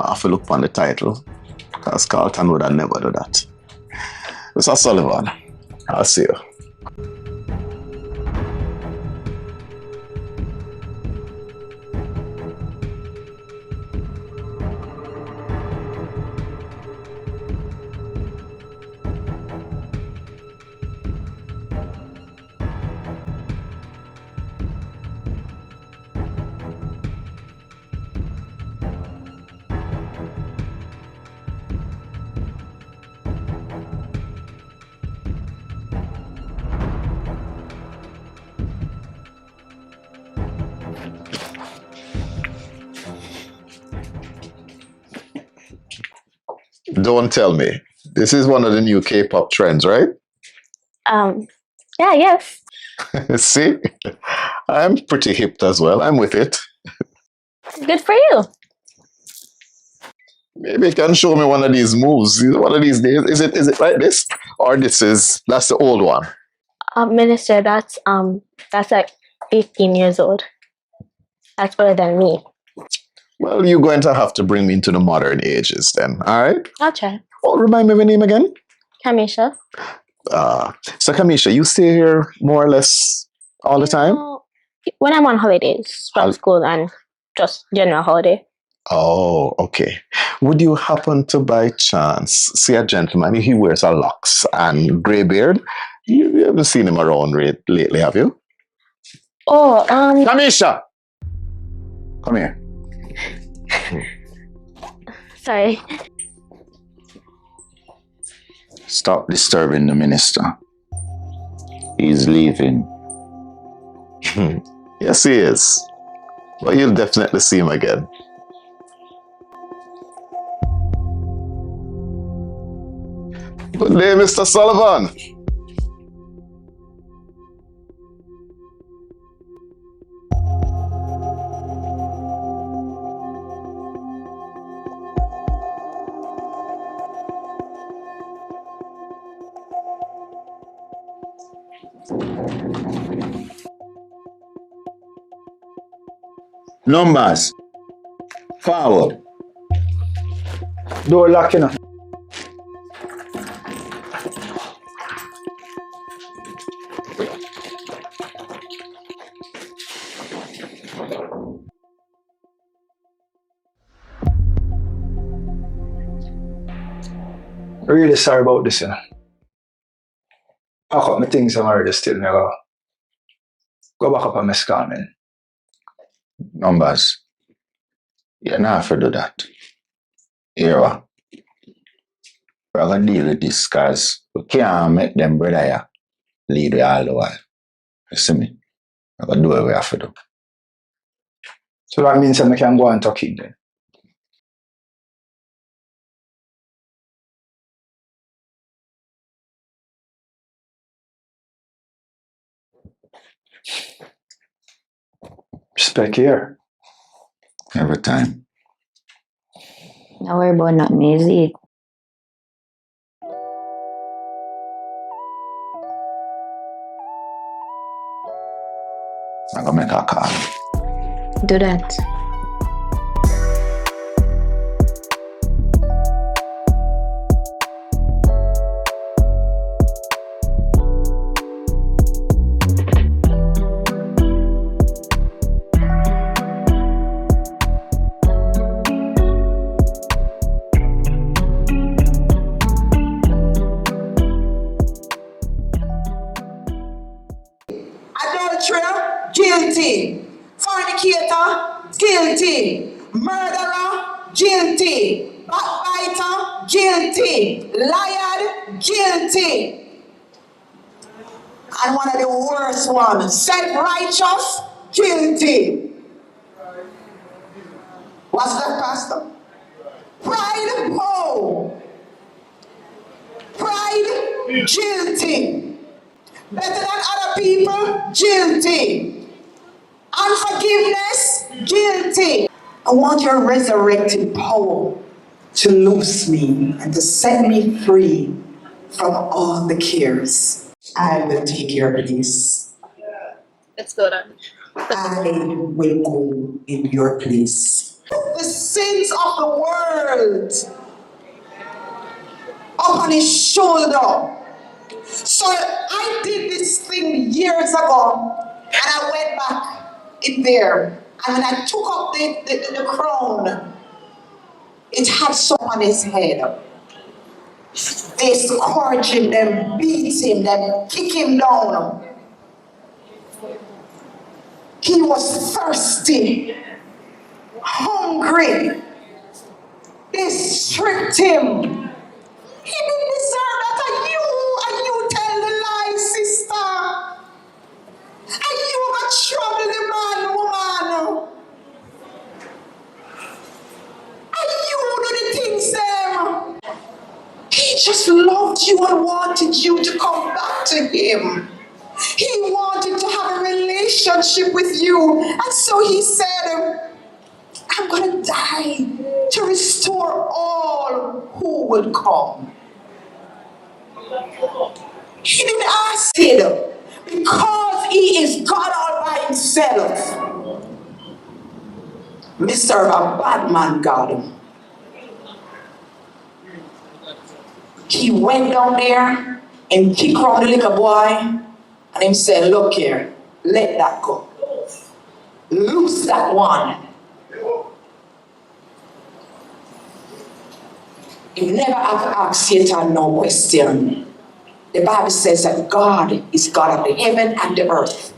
I have to look on the title. Because Carlton would have never do that. Mr. Sullivan, I'll see you. Don't tell me. This is one of the new K-pop trends, right? Yeah, yes. See? I'm pretty hip as well. I'm with it. Good for you. Maybe you can show me one of these moves. One of these days. Is it like this? Or that's the old one? Minister, that's like 15 years old. That's better than me. Well, you're going to have to bring me into the modern ages then, all right? I'll try. Oh, remind me of your name again? Kamisha. So Kamisha, you stay here more or less all the time? When I'm on holidays from school and just general holiday. Oh, okay. Would you happen to by chance see a gentleman? He wears a locks and grey beard. You haven't seen him around lately, have you? Oh, Kamisha! Come here. Sorry. Stop disturbing the minister. He's leaving. Yes, he is. But you'll definitely see him again. Good day, Mr. Sullivan. Numbers. Forward. Door locking up. Really sorry about this, you know. Pack up my things and already still never go back up on my scan, man. Numbers. You not have to do that. Here, we're going to deal with this because we can't make them brother here lead you all the while. You see me? We're going to do what we have to do. So that means I can go and talk in then. Respect here. Every time. Don't worry about nothing easy. I'm going to make a call. Do that. Adulterer, guilty. Fornicator, guilty. Murderer, guilty. Backbiter, guilty. Liar, guilty. And one of the worst ones, self-righteous, guilty. What's that, Pastor? Pride, oh. Pride, guilty. Better than other people, guilty. Unforgiveness, guilty. I want your resurrected power to loose me and to set me free from all the cares. I will take your place. Let's go then. I will go in your place. The sins of the world world up on his shoulder. So I did this thing years ago, and I went back in there. And when I took up the crown, it had some on his head. They scourged him, them beat him, them kick him down. He was thirsty, hungry. They stripped him. He didn't deserve that. And you tell the lie, sister. And you got trouble the man, woman. And you do the things them. He just loved you and wanted you to come back to him. He wanted to have a relationship with you. And so he said, I'm going to die to restore all who will come. He didn't ask it because he is God all by himself. We serve a bad man God. He went down there and kicked around the little boy and he said, look here, let that go. Loose that one. You never have to ask Satan no question. The Bible says that God is God of the heaven and the earth.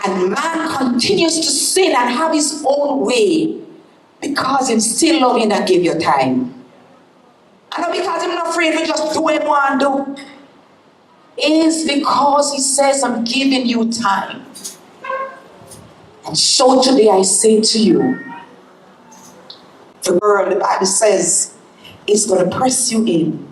And man continues to sin and have his own way because he's still loving and give you time. And not because he's not afraid to just do what he want to do. It is because he says, I'm giving you time. And so today I say to you, the world, the Bible says, is going to press you in.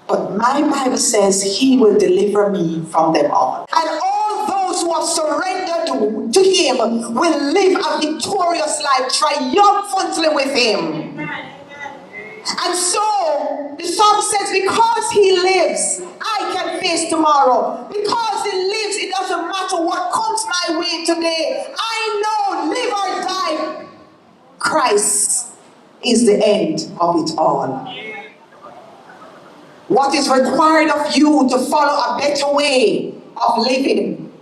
But my Bible says he will deliver me from them all. And all those who have surrendered to him will live a victorious life, triumphantly with him. And so the song says, because he lives, I can face tomorrow. Because he lives, it doesn't matter what comes my way today. I know, live or die, Christ is the end of it all. What is required of you to follow a better way of living,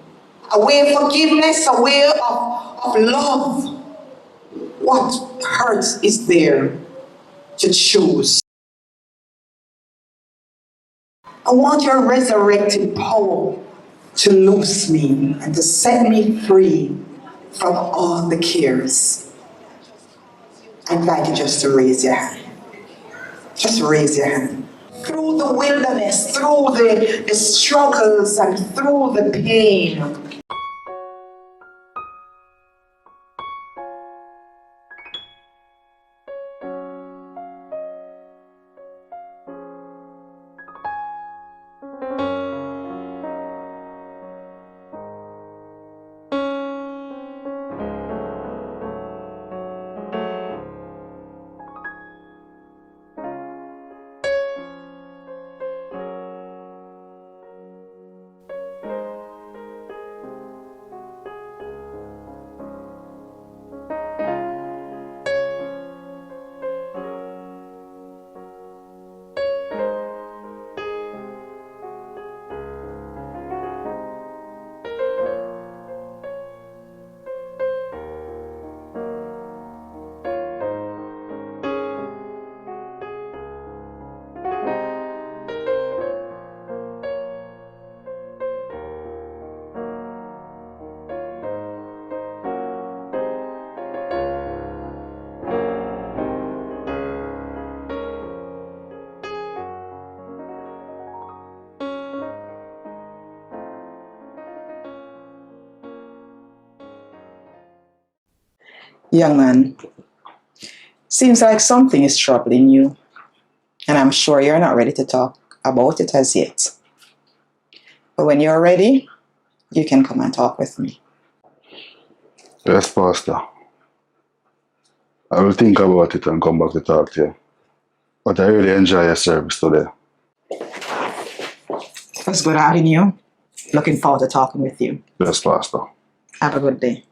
a way of forgiveness, a way of love. What hurt is there to choose? I want your resurrected power to loose me and to set me free from all the cares. I invite you just to raise your hand. Just raise your hand. Through the wilderness, through the struggles and through the pain. Young man, seems like something is troubling you, and I'm sure you're not ready to talk about it as yet. But when you're ready, you can come and talk with me. Yes, Pastor. I will think about it and come back to talk to you. But I really enjoy your service today. It was good having you. Looking forward to talking with you. Yes, Pastor. Have a good day.